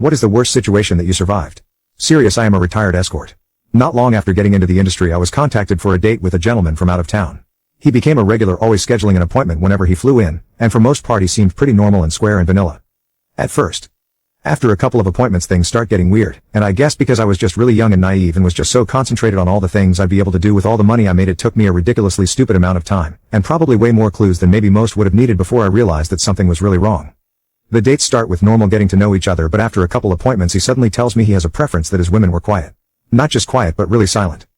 What is the worst situation that you survived? Serious, I am a retired escort. Not long after getting into the industry I was contacted for a date with a gentleman from out of town. He became a regular, always scheduling an appointment whenever he flew in, and for most part he seemed pretty normal and square and vanilla. At first. After a couple of appointments things start getting weird, and I guess because I was just really young and naive and was just so concentrated on all the things I'd be able to do with all the money I made, it took me a ridiculously stupid amount of time, and probably way more clues than maybe most would have needed before I realized that something was really wrong. The dates start with normal getting to know each other, but after a couple appointments he suddenly tells me he has a preference that his women were quiet. Not just quiet but really silent.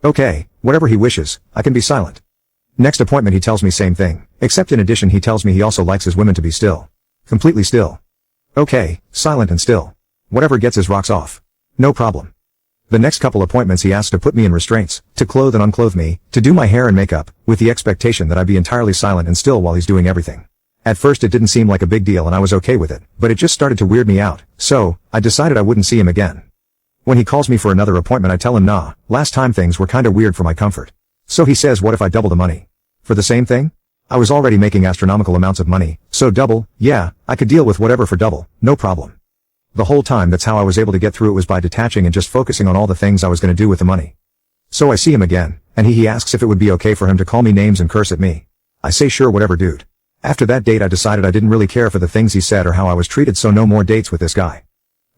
Okay, whatever he wishes, I can be silent. Next appointment he tells me same thing, except in addition he tells me he also likes his women to be still. Completely still. Okay, silent and still. Whatever gets his rocks off. No problem. The next couple appointments he asks to put me in restraints, to clothe and unclothe me, to do my hair and makeup, with the expectation that I be entirely silent and still while he's doing everything. At first it didn't seem like a big deal and I was okay with it, but it just started to weird me out, so I decided I wouldn't see him again. When he calls me for another appointment I tell him nah, last time things were kinda weird for my comfort. So he says what if I double the money? For the same thing? I was already making astronomical amounts of money, so double, yeah, I could deal with whatever for double, no problem. The whole time that's how I was able to get through it was by detaching and just focusing on all the things I was gonna do with the money. So I see him again, and he asks if it would be okay for him to call me names and curse at me. I say sure, whatever dude. After that date I decided I didn't really care for the things he said or how I was treated, so no more dates with this guy.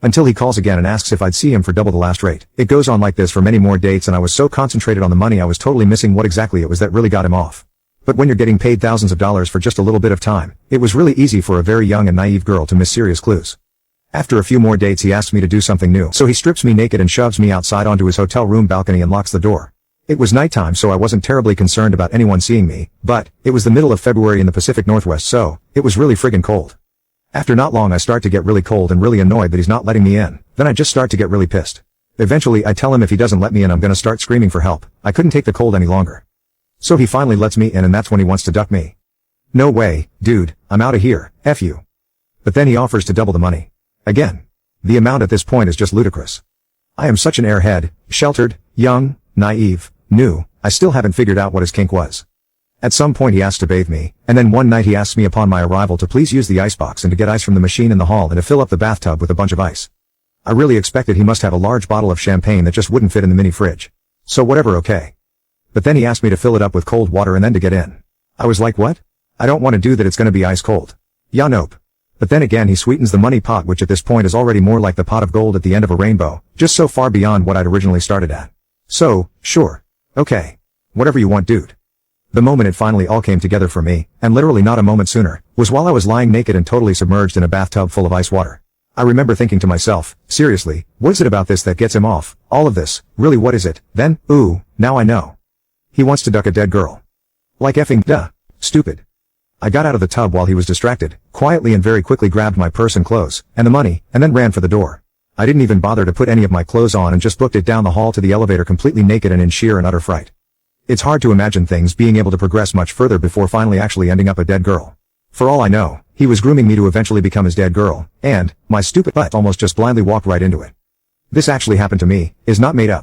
Until he calls again and asks if I'd see him for double the last rate. It goes on like this for many more dates and I was so concentrated on the money I was totally missing what exactly it was that really got him off. But when you're getting paid thousands of dollars for just a little bit of time, it was really easy for a very young and naive girl to miss serious clues. After a few more dates he asks me to do something new, so he strips me naked and shoves me outside onto his hotel room balcony and locks the door. It was nighttime so I wasn't terribly concerned about anyone seeing me, but it was the middle of February in the Pacific Northwest, so it was really friggin' cold. After not long I start to get really cold and really annoyed that he's not letting me in, then I just start to get really pissed. Eventually I tell him if he doesn't let me in I'm gonna start screaming for help. I couldn't take the cold any longer. So he finally lets me in and that's when he wants to duck me. No way, dude, I'm outta here, F you. But then he offers to double the money. Again. The amount at this point is just ludicrous. I am such an airhead, sheltered, young, naive, new, I still haven't figured out what his kink was. At some point he asks to bathe me, and then one night he asks me upon my arrival to please use the icebox and to get ice from the machine in the hall and to fill up the bathtub with a bunch of ice. I really expected he must have a large bottle of champagne that just wouldn't fit in the mini fridge. So whatever, okay. But then he asked me to fill it up with cold water and then to get in. I was like, what? I don't want to do that, it's gonna be ice cold. Yeah, nope. But then again he sweetens the money pot, which at this point is already more like the pot of gold at the end of a rainbow, just so far beyond what I'd originally started at. So, sure. Okay. Whatever you want, dude. The moment it finally all came together for me, and literally not a moment sooner, was while I was lying naked and totally submerged in a bathtub full of ice water. I remember thinking to myself, seriously, what is it about this that gets him off? All of this, really, what is it? Then, ooh, now I know. He wants to duck a dead girl. Like effing duh. Stupid. I got out of the tub while he was distracted, quietly and very quickly grabbed my purse and clothes, and the money, and then ran for the door. I didn't even bother to put any of my clothes on and just booked it down the hall to the elevator completely naked and in sheer and utter fright. It's hard to imagine things being able to progress much further before finally actually ending up a dead girl. For all I know, he was grooming me to eventually become his dead girl, and my stupid butt almost just blindly walked right into it. This actually happened to me, is not made up.